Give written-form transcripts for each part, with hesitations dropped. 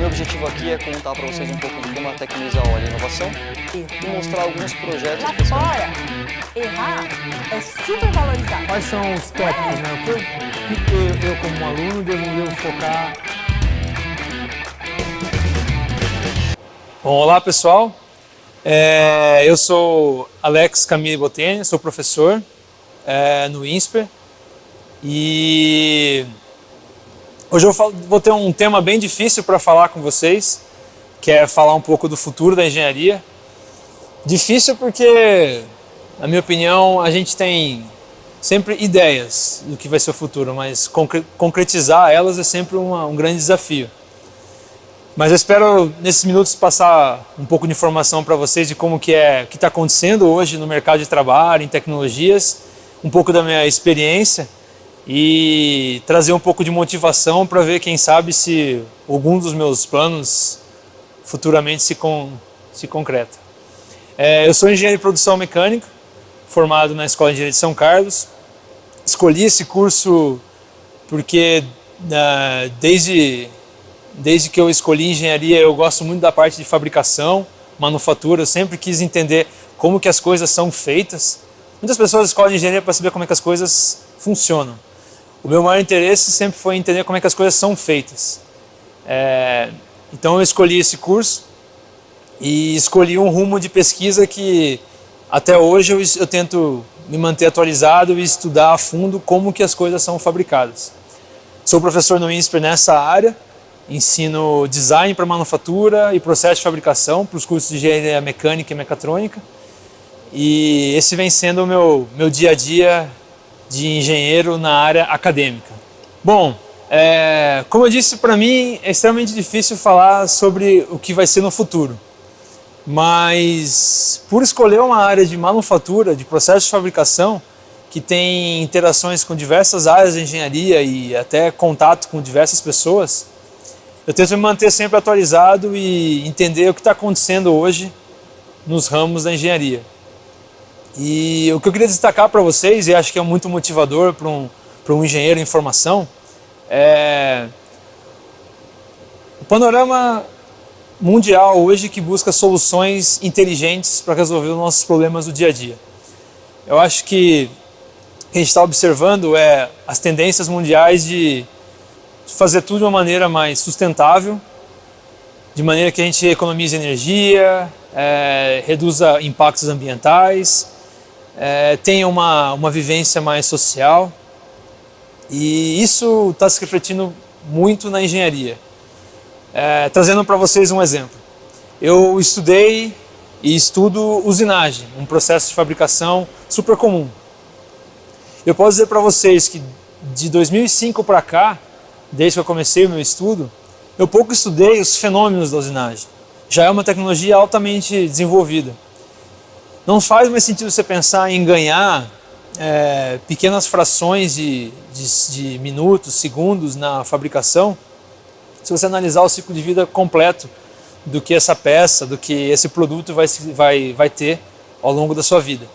meu objetivo aqui é contar para vocês um pouco de como a Tecnisa olha a inovação e mostrar alguns projetos Lá que fora, errar é super valorizado. Quais são os tópicos, né? O que eu como aluno devo focar? Bom, olá pessoal, eu sou Alex Camille Boteni, sou professor no INSPER e hoje eu vou ter um tema bem difícil para falar com vocês, que é falar um pouco do futuro da engenharia. Difícil porque, na minha opinião, a gente tem sempre ideias do que vai ser o futuro, mas concretizar elas é sempre um grande desafio. Mas eu espero, nesses minutos, passar um pouco de informação para vocês de como que está acontecendo hoje no mercado de trabalho, em tecnologias, um pouco da minha experiência e trazer um pouco de motivação para ver, quem sabe, se algum dos meus planos futuramente se concreta. Eu sou engenheiro de produção mecânica, formado na Escola de Engenharia de São Carlos. Escolhi esse curso porque desde que eu escolhi engenharia, eu gosto muito da parte de fabricação, manufatura. Eu sempre quis entender como que as coisas são feitas. Muitas pessoas escolhem engenharia para saber como é que as coisas funcionam. O meu maior interesse sempre foi entender como é que as coisas são feitas. Então eu escolhi esse curso e escolhi um rumo de pesquisa que até hoje eu tento me manter atualizado e estudar a fundo como que as coisas são fabricadas. Sou professor no INSPER nessa área. Ensino design para manufatura e processo de fabricação para os cursos de engenharia mecânica e mecatrônica. E esse vem sendo o meu dia a dia de engenheiro na área acadêmica. Bom, como eu disse, para mim é extremamente difícil falar sobre o que vai ser no futuro. Mas por escolher uma área de manufatura, de processo de fabricação, que tem interações com diversas áreas de engenharia e até contato com diversas pessoas, eu tento me manter sempre atualizado e entender o que está acontecendo hoje nos ramos da engenharia. E o que eu queria destacar para vocês, e acho que é muito motivador para um engenheiro em formação, é o panorama mundial hoje que busca soluções inteligentes para resolver os nossos problemas do dia a dia. Eu acho que o que a gente está observando é as tendências mundiais de fazer tudo de uma maneira mais sustentável, de maneira que a gente economize energia, reduza impactos ambientais, tenha uma vivência mais social. E isso está se refletindo muito na engenharia. Trazendo para vocês um exemplo. Eu estudei e estudo usinagem, um processo de fabricação super comum. Eu posso dizer para vocês que de 2005 para cá, desde que eu comecei o meu estudo, eu pouco estudei os fenômenos da usinagem. Já é uma tecnologia altamente desenvolvida. Não faz mais sentido você pensar em ganhar pequenas frações de minutos, segundos na fabricação, se você analisar o ciclo de vida completo do que essa peça, do que esse produto vai ter ao longo da sua vida.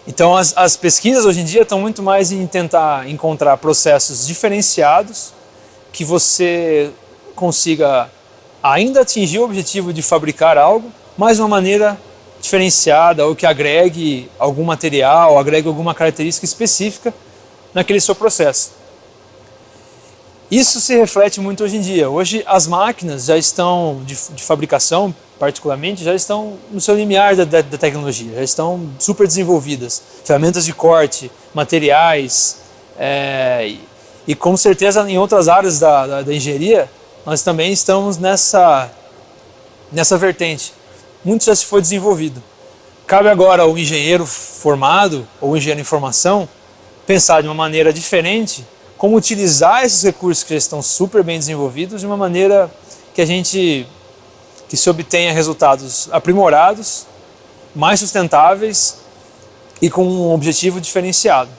Então as pesquisas hoje em dia estão muito mais em tentar encontrar processos diferenciados que você consiga ainda atingir o objetivo de fabricar algo, mas de uma maneira diferenciada, ou que agregue algum material, agregue alguma característica específica naquele seu processo. Isso se reflete muito hoje em dia. Hoje as máquinas já estão, de fabricação particularmente, já estão no seu limiar da tecnologia, já estão super desenvolvidas. Ferramentas de corte, materiais, e com certeza em outras áreas da engenharia, nós também estamos nessa vertente. Muito já se foi desenvolvido. Cabe agora ao engenheiro formado, ou engenheiro em formação, pensar de uma maneira diferente como utilizar esses recursos que já estão super bem desenvolvidos de uma maneira que se obtenha resultados aprimorados, mais sustentáveis e com um objetivo diferenciado.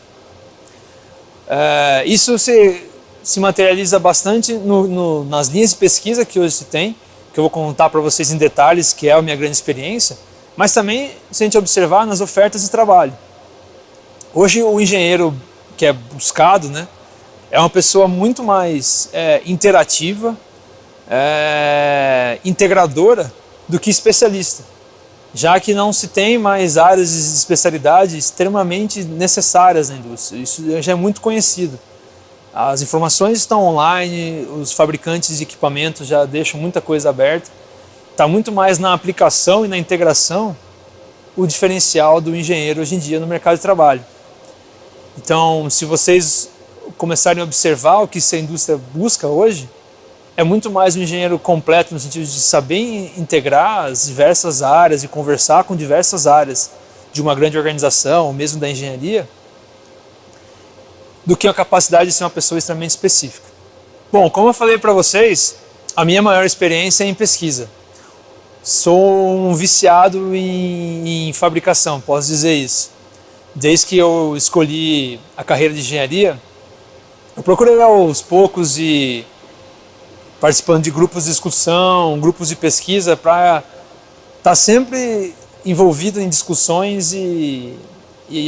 Isso se materializa bastante nas linhas de pesquisa que hoje se tem, que eu vou contar para vocês em detalhes, que é a minha grande experiência, mas também, se a gente observar, nas ofertas de trabalho. Hoje o engenheiro que é buscado, né, é uma pessoa muito mais interativa, integradora do que especialista, já que não se tem mais áreas de especialidade extremamente necessárias na indústria. Isso já é muito conhecido. As informações estão online, os fabricantes de equipamentos já deixam muita coisa aberta. Está muito mais na aplicação e na integração o diferencial do engenheiro hoje em dia no mercado de trabalho. Então, se vocês começarem a observar o que essa indústria busca hoje, é muito mais um engenheiro completo no sentido de saber integrar as diversas áreas e conversar com diversas áreas de uma grande organização, ou mesmo da engenharia, do que a capacidade de ser uma pessoa extremamente específica. Bom, como eu falei para vocês, a minha maior experiência é em pesquisa. Sou um viciado em fabricação, posso dizer isso. Desde que eu escolhi a carreira de engenharia, eu procurei aos poucos e participando de grupos de discussão, grupos de pesquisa, para estar sempre envolvido em discussões e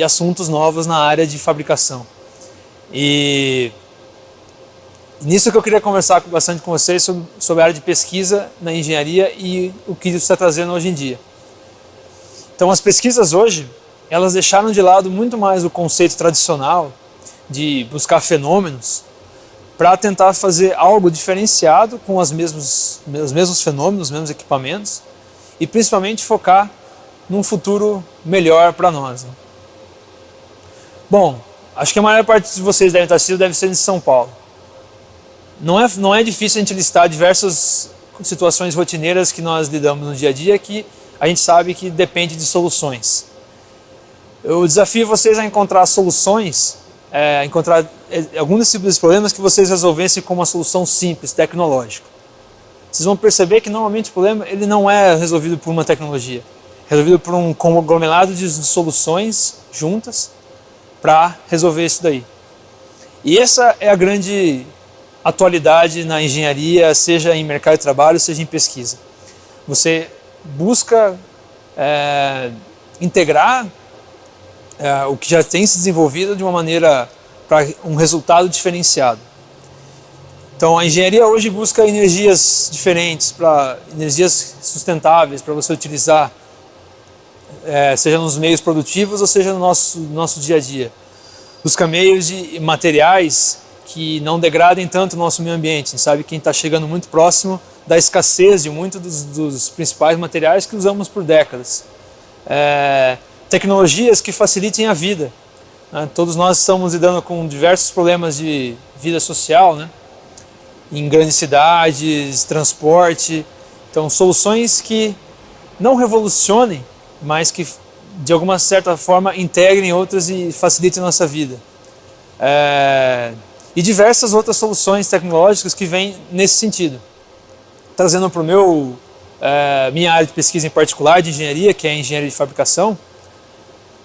assuntos novos na área de fabricação. E nisso que eu queria conversar bastante com vocês sobre a área de pesquisa na engenharia e o que isso está trazendo hoje em dia. Então, as pesquisas hoje, elas deixaram de lado muito mais o conceito tradicional de buscar fenômenos para tentar fazer algo diferenciado com os mesmos fenômenos, os mesmos equipamentos e principalmente focar num futuro melhor para nós. Bom, acho que a maior parte de vocês deve ser de São Paulo. Não é difícil a gente listar diversas situações rotineiras que nós lidamos no dia a dia que a gente sabe que depende de soluções. Eu desafio vocês a encontrar soluções, encontrar alguns desses problemas que vocês resolvessem com uma solução simples, tecnológica. Vocês vão perceber que normalmente o problema ele não é resolvido por uma tecnologia, é resolvido por um conglomerado de soluções juntas para resolver isso daí. E essa é a grande atualidade na engenharia, seja em mercado de trabalho, seja em pesquisa. Você busca integrar o que já tem se desenvolvido de uma maneira para um resultado diferenciado. Então a engenharia hoje busca energias diferentes, energias sustentáveis para você utilizar, seja nos meios produtivos ou seja no nosso dia a dia. Busca meios de materiais que não degradem tanto o nosso meio ambiente. A gente sabe que a gente está chegando muito próximo da escassez de muitos dos principais materiais que usamos por décadas. Tecnologias que facilitem a vida. Né? Todos nós estamos lidando com diversos problemas de vida social, né? Em grandes cidades, transporte. Então, soluções que não revolucionem, mas que de alguma certa forma integrem outras e facilitem a nossa vida. E diversas outras soluções tecnológicas que vêm nesse sentido. Trazendo para minha área de pesquisa em particular, de engenharia, que é a engenharia de fabricação,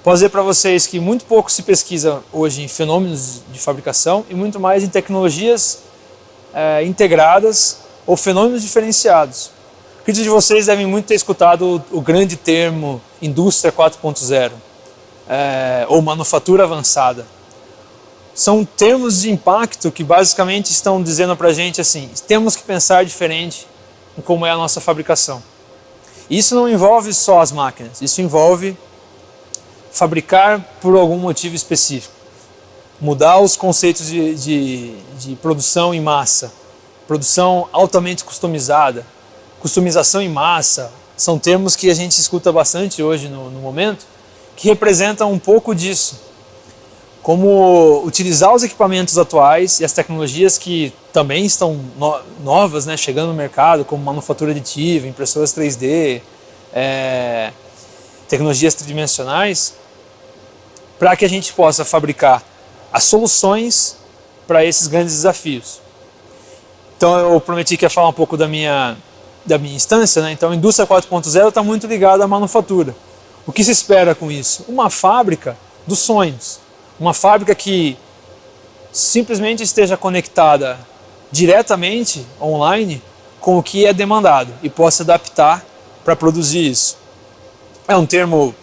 posso dizer para vocês que muito pouco se pesquisa hoje em fenômenos de fabricação e muito mais em tecnologias integradas ou fenômenos diferenciados. Acredito que vocês devem muito ter escutado o grande termo indústria 4.0 ou manufatura avançada. São termos de impacto que basicamente estão dizendo para a gente assim, temos que pensar diferente em como é a nossa fabricação. Isso não envolve só as máquinas, isso envolve fabricar por algum motivo específico. Mudar os conceitos de produção em massa, produção altamente customizada, customização em massa, são termos que a gente escuta bastante hoje no momento, que representam um pouco disso. Como utilizar os equipamentos atuais e as tecnologias que também estão novas, né, chegando no mercado, como manufatura aditiva, impressoras 3D, tecnologias tridimensionais, para que a gente possa fabricar as soluções para esses grandes desafios. Então eu prometi que ia falar um pouco da minha instância, né? Então a indústria 4.0 está muito ligada à manufatura. O que se espera com isso? Uma fábrica dos sonhos. Uma fábrica que simplesmente esteja conectada diretamente online com o que é demandado e possa adaptar para produzir isso. É um termo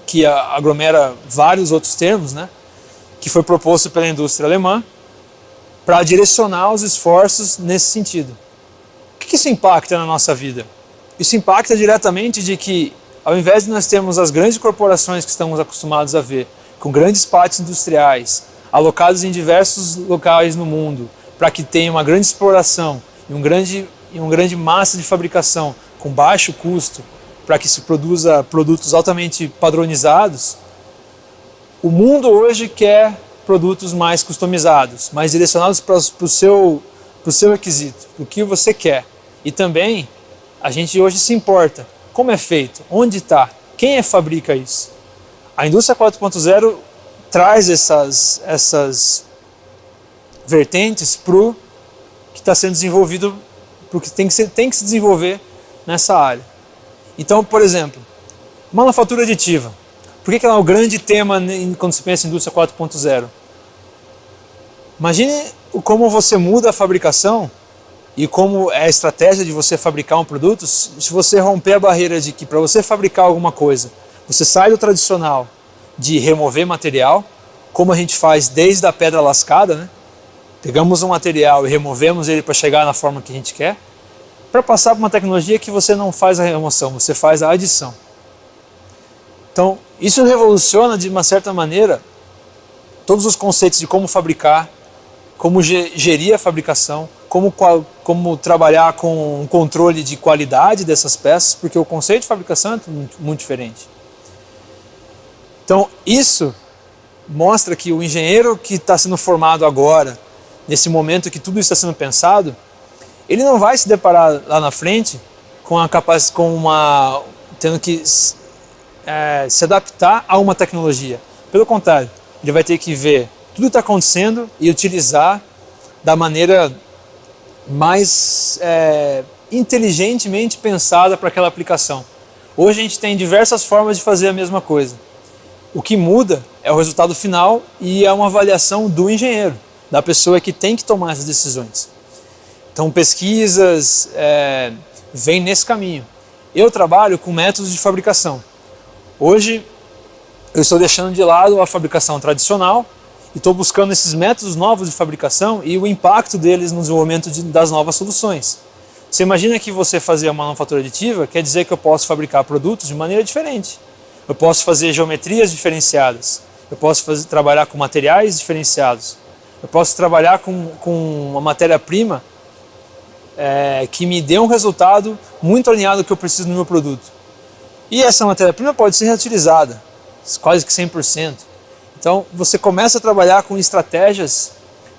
que aglomera vários outros termos, né? Que foi proposto pela indústria alemã para direcionar os esforços nesse sentido. que isso impacta na nossa vida? Isso impacta diretamente de que, ao invés de nós termos as grandes corporações que estamos acostumados a ver, com grandes pátios industriais, alocados em diversos locais no mundo, para que tenha uma grande exploração e uma grande massa de fabricação com baixo custo, para que se produza produtos altamente padronizados, o mundo hoje quer produtos mais customizados, mais direcionados para o seu requisito, o que você quer. E também a gente hoje se importa como é feito, onde está, quem fabrica isso. A indústria 4.0 traz essas vertentes para o que está sendo desenvolvido, para o que tem que se desenvolver nessa área. Então, por exemplo, manufatura aditiva. Por que ela é o grande tema quando se pensa em indústria 4.0? Imagine como você muda a fabricação e como é a estratégia de você fabricar um produto se você romper a barreira de que para você fabricar alguma coisa, você sai do tradicional de remover material, como a gente faz desde a pedra lascada, né? Pegamos um material e removemos ele para chegar na forma que a gente quer, para passar para uma tecnologia que você não faz a remoção, você faz a adição. Então, isso revoluciona de uma certa maneira todos os conceitos de como fabricar, como gerir a fabricação, como trabalhar com um controle de qualidade dessas peças, porque o conceito de fabricação é muito diferente. Então, isso mostra que o engenheiro que está sendo formado agora, nesse momento que tudo isso está sendo pensado, ele não vai se deparar lá na frente tendo que se adaptar a uma tecnologia. Pelo contrário, ele vai ter que ver tudo que está acontecendo e utilizar da maneira mais inteligentemente pensada para aquela aplicação. Hoje a gente tem diversas formas de fazer a mesma coisa. O que muda é o resultado final e é uma avaliação do engenheiro, da pessoa que tem que tomar essas decisões. Então pesquisas vêm nesse caminho. Eu trabalho com métodos de fabricação. Hoje eu estou deixando de lado a fabricação tradicional e estou buscando esses métodos novos de fabricação e o impacto deles no desenvolvimento das novas soluções. Você imagina que você fazer uma manufatura aditiva quer dizer que eu posso fabricar produtos de maneira diferente. Eu posso fazer geometrias diferenciadas, eu posso trabalhar com materiais diferenciados, eu posso trabalhar com uma matéria-prima que me dê um resultado muito alinhado ao que eu preciso no meu produto. E essa matéria-prima pode ser reutilizada, quase que 100%. Então você começa a trabalhar com estratégias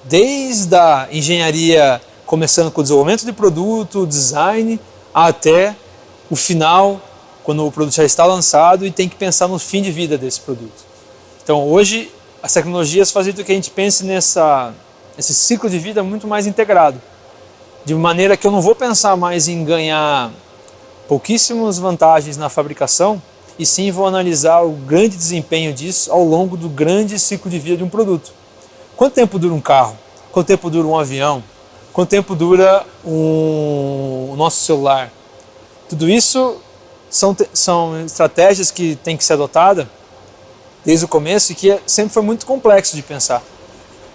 desde a engenharia, começando com o desenvolvimento de produto, design, até o final, quando o produto já está lançado e tem que pensar no fim de vida desse produto. Então hoje as tecnologias fazem com que a gente pense nesse ciclo de vida muito mais integrado, de maneira que eu não vou pensar mais em ganhar pouquíssimas vantagens na fabricação, e sim vou analisar o grande desempenho disso ao longo do grande ciclo de vida de um produto. Quanto tempo dura um carro? Quanto tempo dura um avião? Quanto tempo dura o nosso celular? Tudo isso são estratégias que têm que ser adotadas desde o começo e que sempre foi muito complexo de pensar.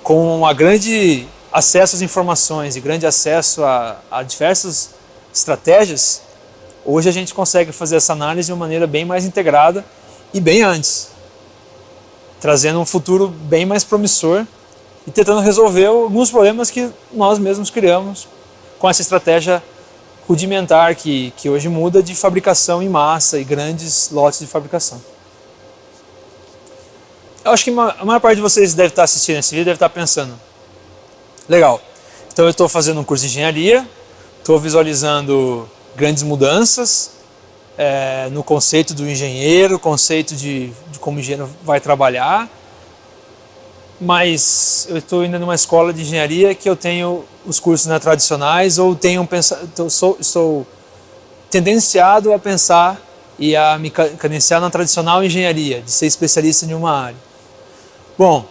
Com um grande acesso às informações e grande acesso a diversas estratégias, hoje a gente consegue fazer essa análise de uma maneira bem mais integrada e bem antes, trazendo um futuro bem mais promissor e tentando resolver alguns problemas que nós mesmos criamos com essa estratégia rudimentar que hoje muda de fabricação em massa e grandes lotes de fabricação. Eu acho que a maior parte de vocês deve estar assistindo esse vídeo, deve estar pensando, legal, então eu estou fazendo um curso de engenharia, estou visualizando grandes mudanças no conceito do engenheiro, conceito de como o engenheiro vai trabalhar, mas eu estou indo numa escola de engenharia que eu tenho os cursos tradicionais ou sou tendenciado a pensar e a me cadenciar na tradicional engenharia, de ser especialista em uma área. Bom,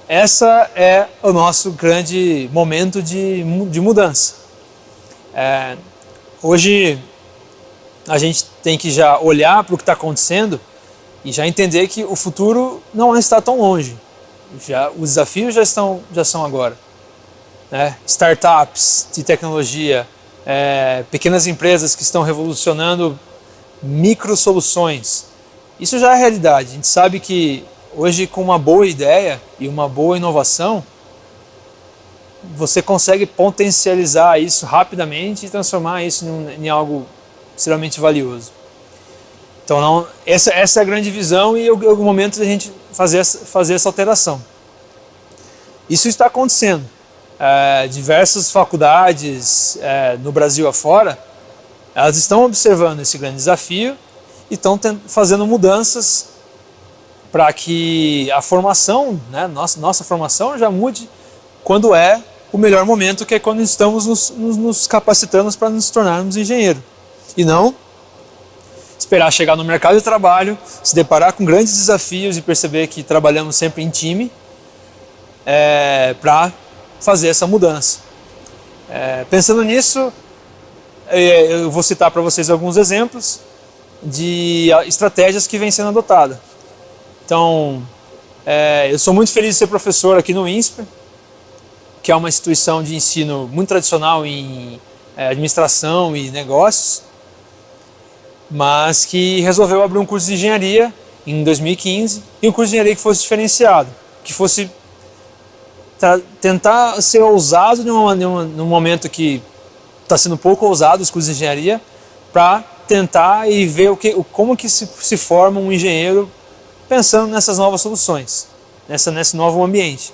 essa é o nosso grande momento de mudança. Hoje a gente tem que já olhar para o que está acontecendo e já entender que o futuro não está tão longe. Os desafios já são agora. Startups de tecnologia, pequenas empresas que estão revolucionando micro soluções. Isso já é realidade. A gente sabe que hoje, com uma boa ideia e uma boa inovação, você consegue potencializar isso rapidamente e transformar isso em algo extremamente valioso. Então, essa é a grande visão e é o momento da gente fazer essa alteração. Isso está acontecendo. Diversas faculdades no Brasil afora, elas estão observando esse grande desafio e estão fazendo mudanças para que a formação, né, nossa formação já mude quando é o melhor momento, que é quando estamos nos capacitando para nos tornarmos engenheiro. E não esperar chegar no mercado de trabalho, se deparar com grandes desafios e perceber que trabalhamos sempre em time para fazer essa mudança. Pensando nisso, eu vou citar para vocês alguns exemplos de estratégias que vêm sendo adotadas. Então, eu sou muito feliz de ser professor aqui no INSPER, que é uma instituição de ensino muito tradicional em administração e negócios, mas que resolveu abrir um curso de engenharia em 2015, e um curso de engenharia que fosse diferenciado, que fosse tentar ser ousado num momento que está sendo pouco ousado os cursos de engenharia, para tentar e ver como que se forma um engenheiro pensando nessas novas soluções, nesse novo ambiente.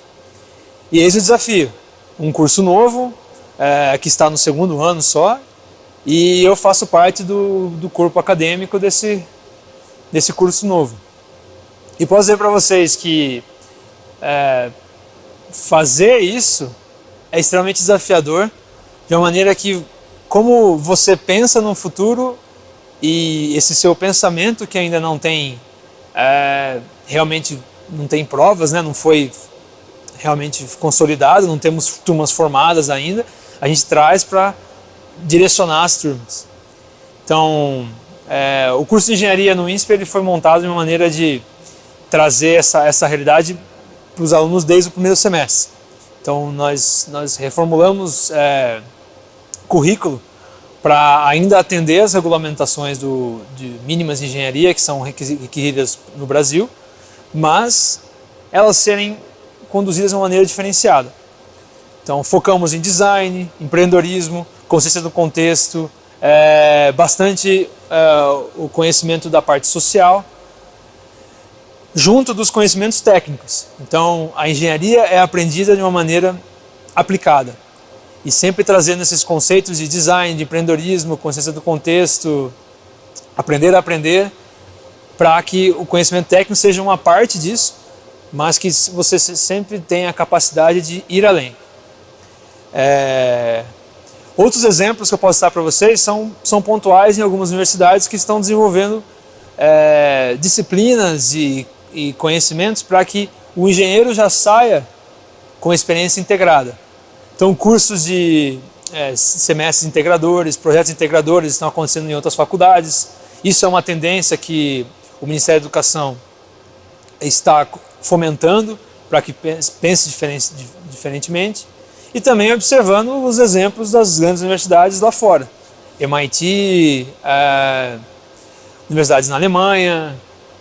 E esse é o desafio. Um curso novo, que está no 2º ano só, e eu faço parte do corpo acadêmico desse curso novo. E posso dizer para vocês que fazer isso é extremamente desafiador, de uma maneira que, como você pensa no futuro, e esse seu pensamento que ainda não tem, realmente não tem provas, né, não foi realmente consolidado, não temos turmas formadas ainda, a gente traz para direcionar as turmas. Então, o curso de engenharia no INSPER ele foi montado de uma maneira de trazer essa realidade para os alunos desde o primeiro semestre. Então, nós reformulamos currículo para ainda atender as regulamentações de mínimas de engenharia que são requeridas no Brasil, mas elas serem conduzidas de uma maneira diferenciada. Então, focamos em design, empreendedorismo, consciência do contexto, bastante o conhecimento da parte social, junto dos conhecimentos técnicos. Então, a engenharia é aprendida de uma maneira aplicada. E sempre trazendo esses conceitos de design, de empreendedorismo, consciência do contexto, aprender a aprender, para que o conhecimento técnico seja uma parte disso, mas que você sempre tenha a capacidade de ir além. Outros exemplos que eu posso dar para vocês são pontuais em algumas universidades que estão desenvolvendo disciplinas e conhecimentos para que o engenheiro já saia com experiência integrada. Então, cursos de semestres integradores, projetos integradores estão acontecendo em outras faculdades. Isso é uma tendência que o Ministério da Educação está fomentando para que pense diferentemente. E também observando os exemplos das grandes universidades lá fora. MIT, universidades na Alemanha,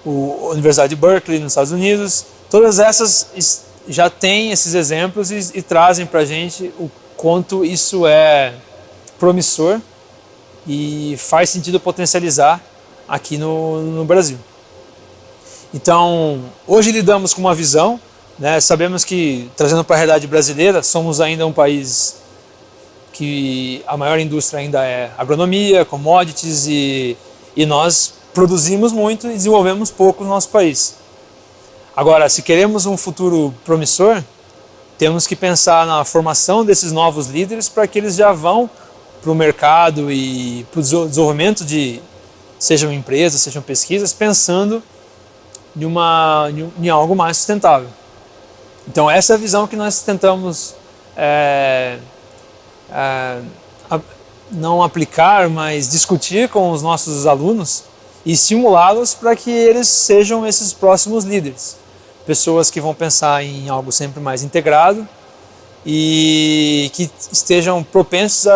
a Universidade de Berkeley nos Estados Unidos, todas essas já têm esses exemplos e trazem para a gente o quanto isso é promissor e faz sentido potencializar aqui no Brasil. Então, hoje lidamos com uma visão, né? Sabemos que, trazendo para a realidade brasileira, somos ainda um país que a maior indústria ainda é agronomia, commodities, e nós produzimos muito e desenvolvemos pouco no nosso país. Agora, se queremos um futuro promissor, temos que pensar na formação desses novos líderes para que eles já vão para o mercado e para o desenvolvimento sejam empresas, sejam pesquisas, pensando em algo mais sustentável. Então, essa é a visão que nós tentamos não aplicar, mas discutir com os nossos alunos e estimulá-los para que eles sejam esses próximos líderes. Pessoas que vão pensar em algo sempre mais integrado e que estejam propensos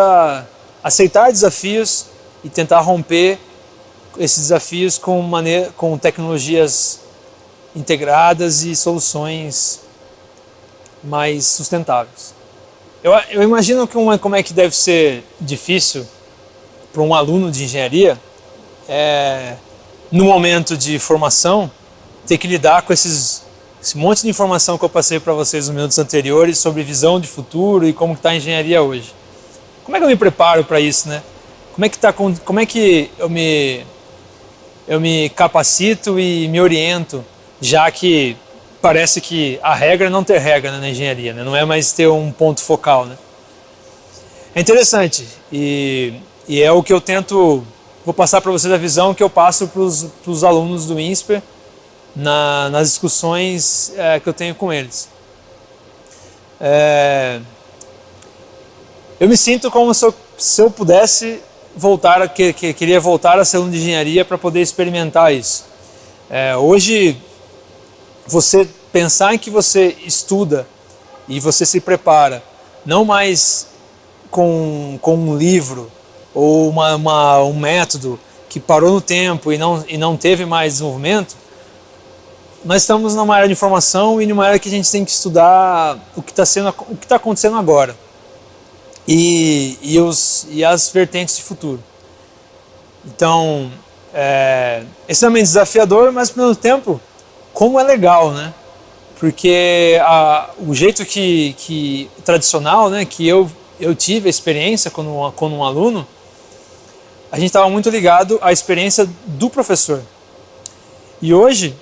aceitar desafios e tentar romper esses desafios com tecnologias integradas e soluções mais sustentáveis. Eu imagino como é que deve ser difícil para um aluno de engenharia, no momento de formação, ter que lidar com esse monte de informação que eu passei para vocês nos minutos anteriores sobre visão de futuro e como está a engenharia hoje. Como é que eu me preparo para isso, né? Como é que eu me capacito e me oriento, já que parece que a regra é não ter regra, né, na engenharia, né? Não é mais ter um ponto focal, né? É interessante e é o que eu vou passar para vocês a visão que eu passo para os alunos do INSPER nas discussões que eu tenho com eles. Eu me sinto como se eu pudesse queria voltar a ser aluno de engenharia para poder experimentar isso. Hoje, você pensar em que você estuda e você se prepara, não mais com um livro ou um método que parou no tempo e não teve mais desenvolvimento, nós estamos numa era de informação e numa era que a gente tem que estudar o que está acontecendo agora e as vertentes de futuro. Então, esse é também desafiador, mas ao mesmo tempo, como é legal, né? Porque o jeito que tradicional, né, que eu tive a experiência quando um aluno, a gente estava muito ligado à experiência do professor. E hoje,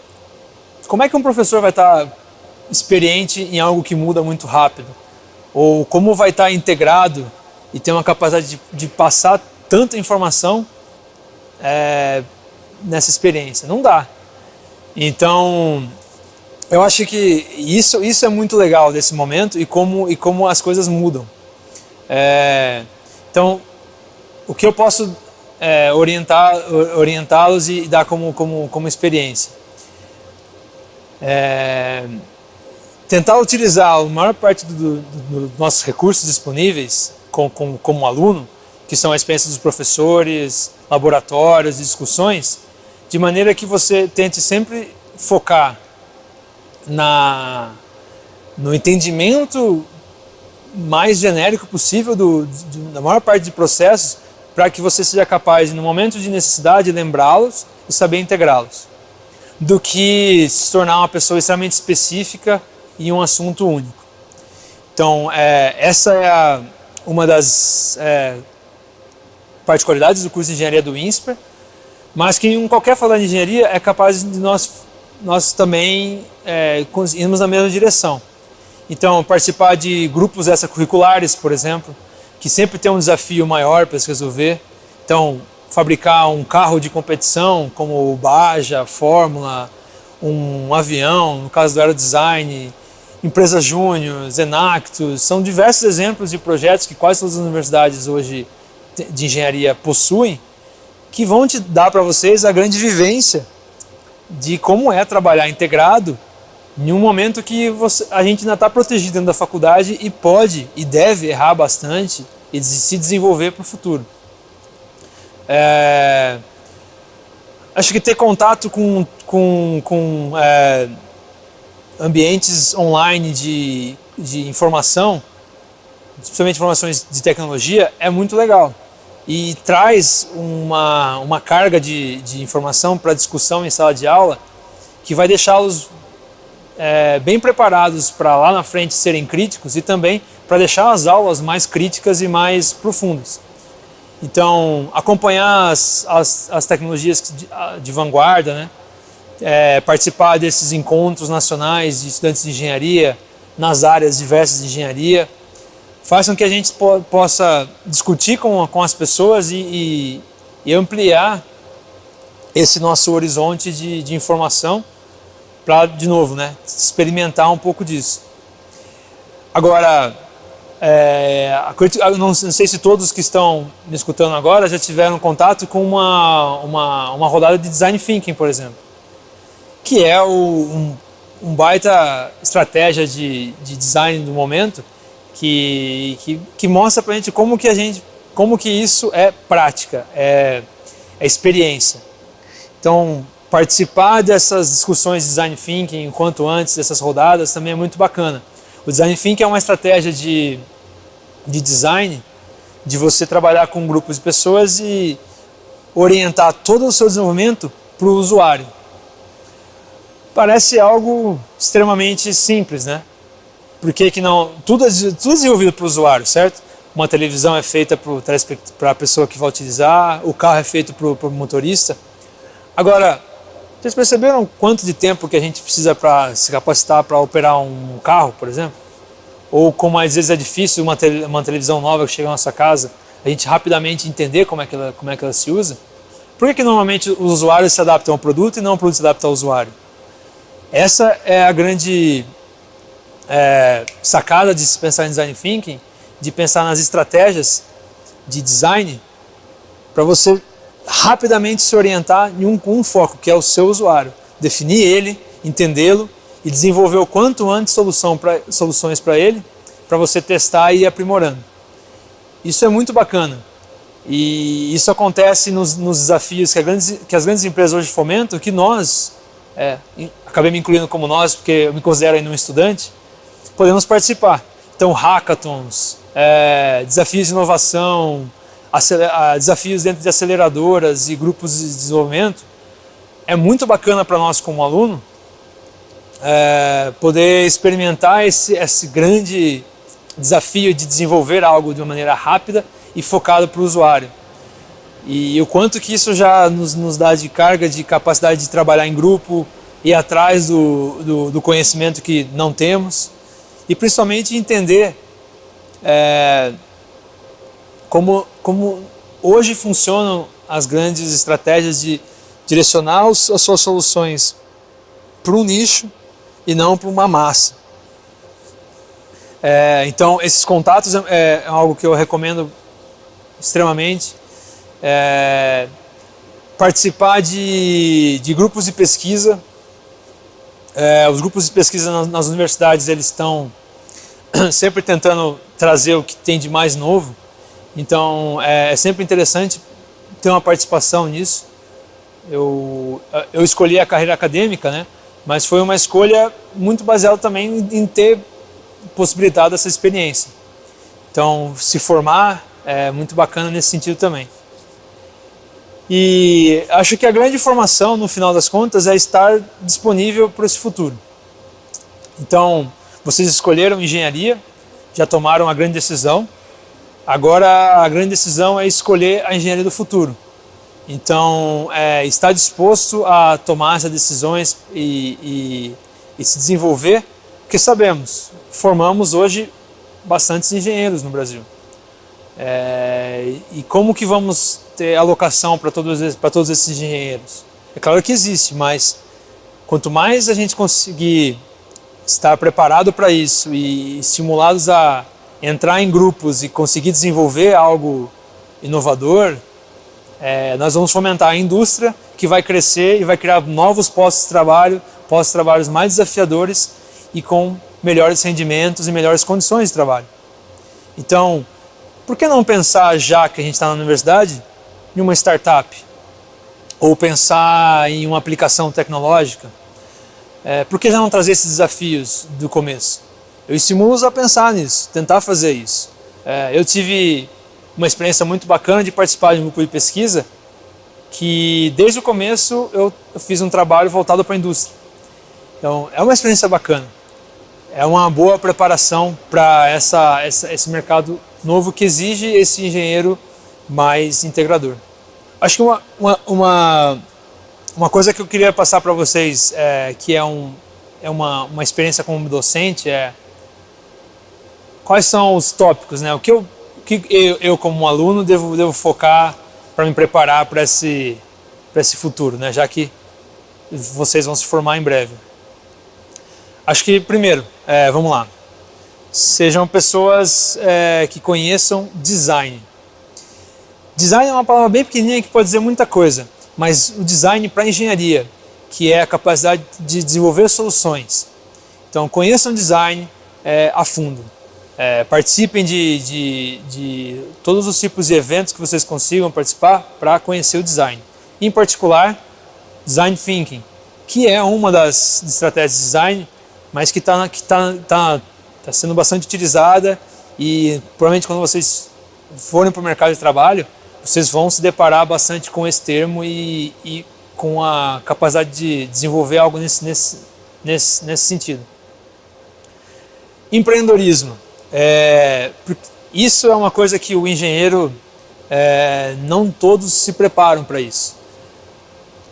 como é que um professor vai estar experiente em algo que muda muito rápido? Ou como vai estar integrado e ter uma capacidade de passar tanta informação nessa experiência? Não dá. Então, eu acho que isso é muito legal desse momento e como as coisas mudam. Então, o que eu posso orientá-los e dar como experiência? Tentar utilizar a maior parte dos nossos recursos disponíveis como aluno, que são a experiência dos professores, laboratórios, discussões, de maneira que você tente sempre focar no entendimento mais genérico possível da maior parte de processos, para que você seja capaz, no momento de necessidade, lembrá-los e saber integrá-los, do que se tornar uma pessoa extremamente específica em um assunto único. Então, essa é uma das particularidades do curso de engenharia do INSPER, mas que em qualquer faculdade de engenharia é capaz de nós também irmos na mesma direção. Então, participar de grupos extracurriculares, por exemplo, que sempre tem um desafio maior para se resolver. Então, fabricar um carro de competição, como o Baja, Fórmula, um avião, no caso do Aerodesign, Empresa Júnior, Zenactus, são diversos exemplos de projetos que quase todas as universidades hoje de engenharia possuem, que vão te dar para vocês a grande vivência de como é trabalhar integrado em um momento que a gente ainda está protegido dentro da faculdade e pode e deve errar bastante e se desenvolver para o futuro. Acho que ter contato com ambientes online de informação, principalmente informações de tecnologia, é muito legal. E traz uma carga de informação para discussão em sala de aula que vai deixá-los bem preparados para lá na frente serem críticos e também para deixar as aulas mais críticas e mais profundas. Então, acompanhar as tecnologias de vanguarda, né? Participar desses encontros nacionais de estudantes de engenharia nas áreas diversas de engenharia, faz com que a gente possa discutir com as pessoas e ampliar esse nosso horizonte de informação para, de novo, né, experimentar um pouco disso. Agora, eu não sei se todos que estão me escutando agora já tiveram contato com uma rodada de Design Thinking, por exemplo, que é um baita estratégia de design do momento, que mostra pra gente como como que isso é prática, é experiência. Então, participar dessas discussões de Design Thinking o quanto antes dessas rodadas também é muito bacana. O Design Thinking é uma estratégia de design, de você trabalhar com grupos de pessoas e orientar todo o seu desenvolvimento para o usuário. Parece algo extremamente simples, né? Por que não? Tudo é desenvolvido para o usuário, certo? Uma televisão é feita para a pessoa que vai utilizar, o carro é feito para o motorista. Agora, vocês perceberam quanto de tempo que a gente precisa para se capacitar para operar um carro, por exemplo? Ou como às vezes é difícil uma televisão nova que chega na nossa casa, a gente rapidamente entender como é que ela se usa? Por que normalmente os usuários se adaptam ao produto e não o produto se adapta ao usuário? Essa é a grande sacada de se pensar em Design Thinking, de pensar nas estratégias de design para você rapidamente se orientar em um foco, que é o seu usuário. Definir ele, entendê-lo e desenvolver o quanto antes soluções para ele, para você testar e ir aprimorando. Isso é muito bacana. E isso acontece nos desafios que as grandes empresas hoje fomentam, que nós, acabei me incluindo como nós, porque eu me considero ainda um estudante, podemos participar. Então, hackathons, desafios de inovação, desafios dentro de aceleradoras e grupos de desenvolvimento, é muito bacana para nós como aluno poder experimentar esse grande desafio de desenvolver algo de uma maneira rápida e focado para o usuário. E o quanto que isso já nos dá de carga, de capacidade de trabalhar em grupo, ir atrás do conhecimento que não temos, e principalmente entender como hoje funcionam as grandes estratégias de direcionar as suas soluções para um nicho e não para uma massa. Então, esses contatos é algo que eu recomendo extremamente. Participar de grupos de pesquisa. Os grupos de pesquisa nas universidades, eles estão sempre tentando trazer o que tem de mais novo. Então, é sempre interessante ter uma participação nisso. Eu escolhi a carreira acadêmica, né? Mas foi uma escolha muito baseada também em ter possibilidade dessa experiência. Então, se formar é muito bacana nesse sentido também. E acho que a grande formação, no final das contas, é estar disponível para esse futuro. Então, vocês escolheram engenharia, já tomaram a grande decisão. Agora, a grande decisão é escolher a engenharia do futuro. Então, estar disposto a tomar essas decisões e se desenvolver, porque sabemos, formamos hoje bastantes engenheiros no Brasil. E como que vamos ter alocação para todos esses engenheiros? É claro que existe, mas quanto mais a gente conseguir estar preparado para isso e estimulados a entrar em grupos e conseguir desenvolver algo inovador, nós vamos fomentar a indústria que vai crescer e vai criar novos postos de trabalho, postos de trabalho mais desafiadores e com melhores rendimentos e melhores condições de trabalho. Então, por que não pensar, já que a gente está na universidade, em uma startup? Ou pensar em uma aplicação tecnológica? Por que já não trazer esses desafios do começo? Eu estimulo-os a pensar nisso, tentar fazer isso. Eu tive uma experiência muito bacana de participar de um grupo de pesquisa que, desde o começo, eu fiz um trabalho voltado para a indústria. Então, é uma experiência bacana. É uma boa preparação para esse mercado novo que exige esse engenheiro mais integrador. Acho que uma coisa que eu queria passar para vocês, que é uma experiência como docente, quais são os tópicos, né? O que eu como aluno devo focar para me preparar para esse futuro, né? Já que vocês vão se formar em breve. Acho que primeiro, vamos lá, sejam pessoas que conheçam design. Design é uma palavra bem pequenininha que pode dizer muita coisa, mas o design para engenharia, que é a capacidade de desenvolver soluções. Então, conheçam design a fundo. Participem de todos os tipos de eventos que vocês consigam participar para conhecer o design. Em particular, Design Thinking, que é uma das estratégias de design, mas que tá sendo bastante utilizada e provavelmente quando vocês forem para o mercado de trabalho, vocês vão se deparar bastante com esse termo e com a capacidade de desenvolver algo nesse sentido. Empreendedorismo. Isso é uma coisa que o engenheiro, não todos se preparam para isso.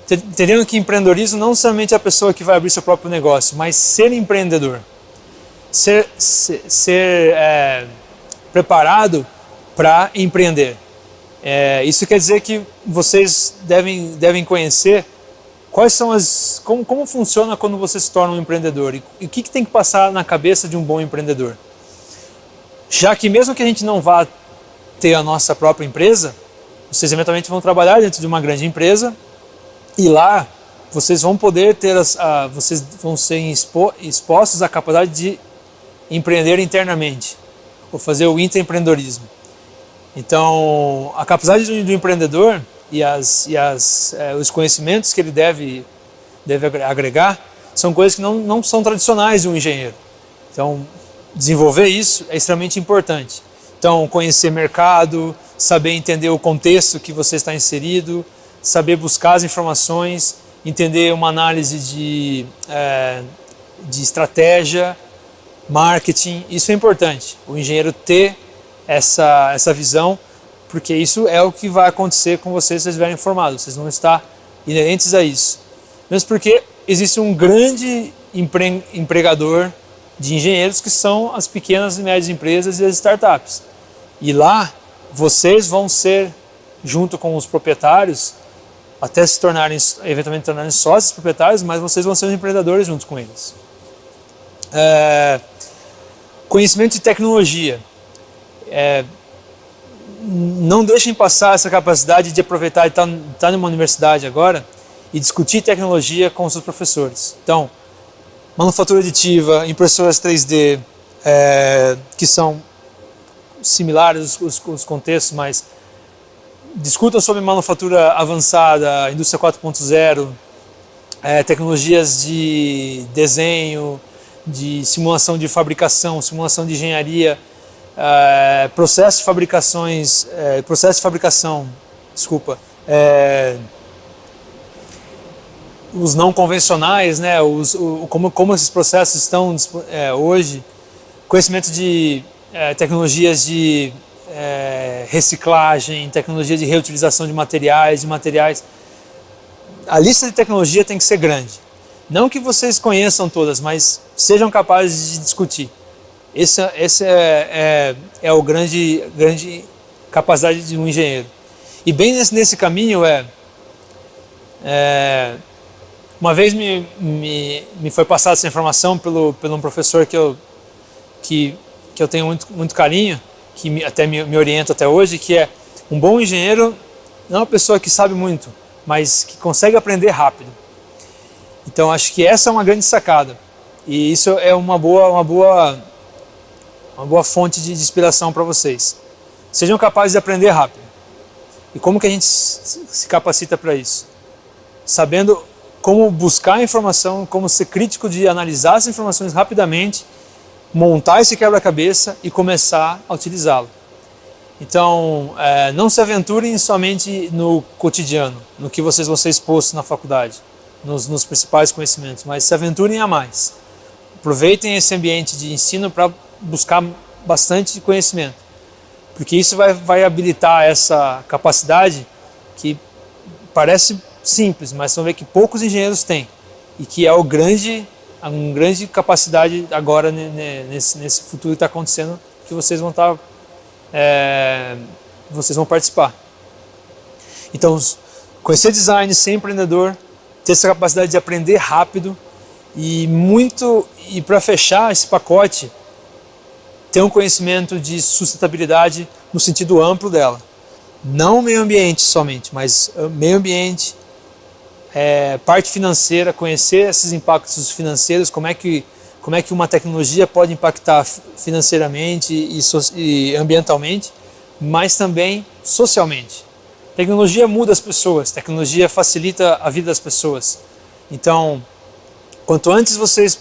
Entendendo que empreendedorismo não somente é a pessoa que vai abrir seu próprio negócio, mas ser empreendedor. Ser preparado para empreender. Isso quer dizer que vocês devem conhecer quais são como funciona quando você se torna um empreendedor e o que tem que passar na cabeça de um bom empreendedor. Já que mesmo que a gente não vá ter a nossa própria empresa, vocês eventualmente vão trabalhar dentro de uma grande empresa e lá vocês vão poder vocês vão ser expostos à capacidade de empreender internamente, ou fazer o intraempreendedorismo. Então, a capacidade do empreendedor e os conhecimentos que ele deve agregar são coisas que não são tradicionais de um engenheiro. Então, desenvolver isso é extremamente importante. Então, conhecer mercado, saber entender o contexto que você está inserido, saber buscar as informações, entender uma análise de estratégia, marketing, isso é importante. O engenheiro ter essa visão, porque isso é o que vai acontecer com vocês se vocês estiverem formados, vocês vão estar inerentes a isso. Mesmo porque existe um grande empregador de engenheiros que são as pequenas e médias empresas e as startups. E lá vocês vão ser, junto com os proprietários, até eventualmente tornarem sócios proprietários, mas vocês vão ser os empreendedores junto com eles. Conhecimento de tecnologia. Não deixem passar essa capacidade de aproveitar e estar numa universidade agora e discutir tecnologia com os seus professores. Então, manufatura aditiva, impressoras 3D, que são similares os contextos, mas discutam sobre manufatura avançada, indústria 4.0, tecnologias de desenho, de simulação de fabricação, simulação de engenharia, processo de fabricação, os não convencionais, né, como esses processos estão hoje, conhecimento de tecnologias de reciclagem, tecnologia de reutilização de materiais. A lista de tecnologia tem que ser grande. Não que vocês conheçam todas, mas sejam capazes de discutir. Esse é o grande capacidade de um engenheiro. E bem nesse caminho uma vez me foi passada essa informação pelo um professor que eu tenho muito carinho, que até me orienta até hoje, que é um bom engenheiro não é uma pessoa que sabe muito, mas que consegue aprender rápido. Então acho que essa é uma grande sacada e isso é uma boa fonte de inspiração para vocês. Sejam capazes de aprender rápido. E como que a gente se capacita para isso? Sabendo como buscar informação, como ser crítico de analisar as informações rapidamente, montar esse quebra-cabeça e começar a utilizá-lo. Então, não se aventurem somente no cotidiano, no que vocês vão ser expostos na faculdade, nos principais conhecimentos, mas se aventurem a mais. Aproveitem esse ambiente de ensino para buscar bastante conhecimento, porque isso vai habilitar essa capacidade que parece simples, mas vão ver que poucos engenheiros têm e que é uma grande capacidade agora nesse futuro que está acontecendo, que vocês vão participar. Então, conhecer design, ser empreendedor, ter essa capacidade de aprender rápido e para fechar esse pacote, ter um conhecimento de sustentabilidade no sentido amplo dela. Não meio ambiente somente, mas meio ambiente, parte financeira, conhecer esses impactos financeiros, como é que como é que uma tecnologia pode impactar financeiramente e ambientalmente, mas também socialmente. Tecnologia muda as pessoas, tecnologia facilita a vida das pessoas. Então, quanto antes vocês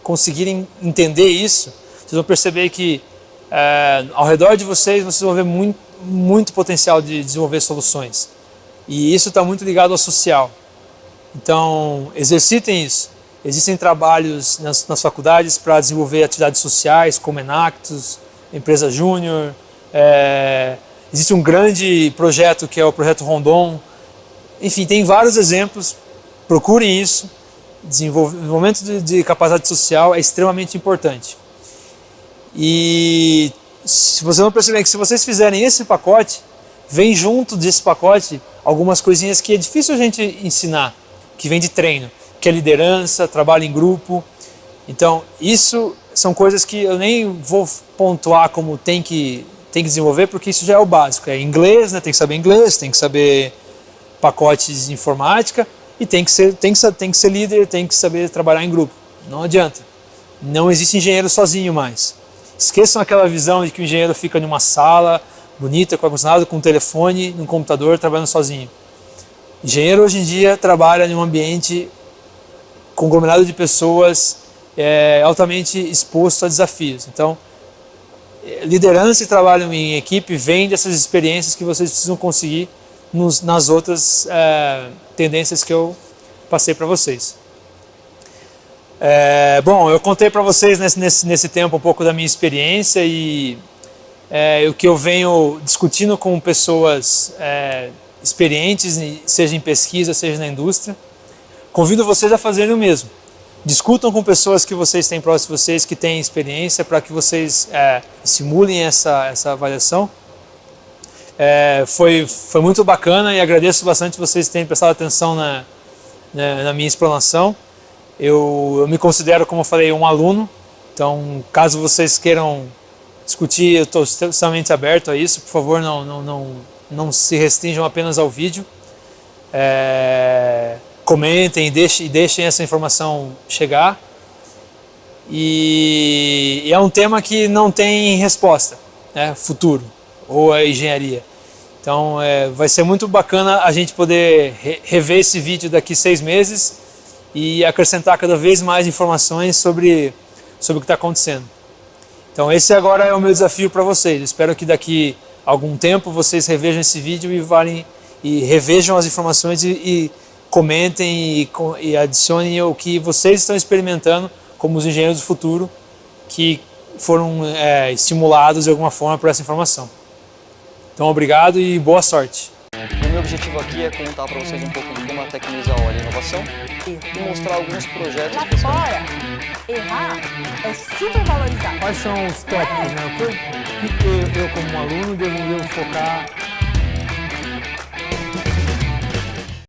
conseguirem entender isso, vocês vão perceber que ao redor de vocês vão ver muito potencial de desenvolver soluções. E isso está muito ligado ao social. Então, exercitem isso. Existem trabalhos nas faculdades para desenvolver atividades sociais, como Enactus, Empresa Júnior. Existe um grande projeto que é o Projeto Rondon. Enfim, tem vários exemplos. Procurem isso. Desenvolvimento de capacidade social é extremamente importante. E se vocês vão perceber que se vocês fizerem esse pacote, vem junto desse pacote algumas coisinhas que é difícil a gente ensinar, que vem de treino, que é liderança, trabalho em grupo. Então, isso são coisas que eu nem vou pontuar como tem que desenvolver, porque isso já é o básico. É inglês, né? Tem que saber inglês, tem que saber pacotes de informática e tem que ser líder, tem que saber trabalhar em grupo. Não adianta. Não existe engenheiro sozinho mais. Esqueçam aquela visão de que o engenheiro fica numa sala bonita, com ar-condicionado, com um telefone, num computador, trabalhando sozinho. O engenheiro hoje em dia trabalha em um ambiente conglomerado de pessoas altamente exposto a desafios. Então, liderança e trabalho em equipe vem dessas experiências que vocês precisam conseguir nas outras tendências que eu passei para vocês. Bom, eu contei para vocês nesse tempo um pouco da minha experiência e o que eu venho discutindo com pessoas experientes, seja em pesquisa, seja na indústria. Convido vocês a fazerem o mesmo. Discutam com pessoas que vocês têm próximo de vocês, que têm experiência, para que vocês estimulem essa avaliação. Foi muito bacana e agradeço bastante vocês terem prestado atenção na minha explanação. Eu me considero, como eu falei, um aluno, então caso vocês queiram discutir, eu estou extremamente aberto a isso. Por favor, não se restringam apenas ao vídeo. Comentem e deixem essa informação chegar. E é um tema que não tem resposta, né? Futuro ou a engenharia. Então vai ser muito bacana a gente poder rever esse vídeo daqui 6 meses e acrescentar cada vez mais informações sobre o que está acontecendo. Então esse agora é o meu desafio para vocês. Eu espero que daqui a algum tempo vocês revejam esse vídeo e revejam as informações e comentem e adicionem o que vocês estão experimentando como os engenheiros do futuro que foram estimulados de alguma forma por essa informação. Então obrigado e boa sorte. O meu objetivo aqui é contar para vocês um pouco de como a Tecnisa olha a inovação e mostrar alguns projetos Lá que estão... fora, errar é super valorizado. Quais são os tópicos, né? O que eu como aluno devo focar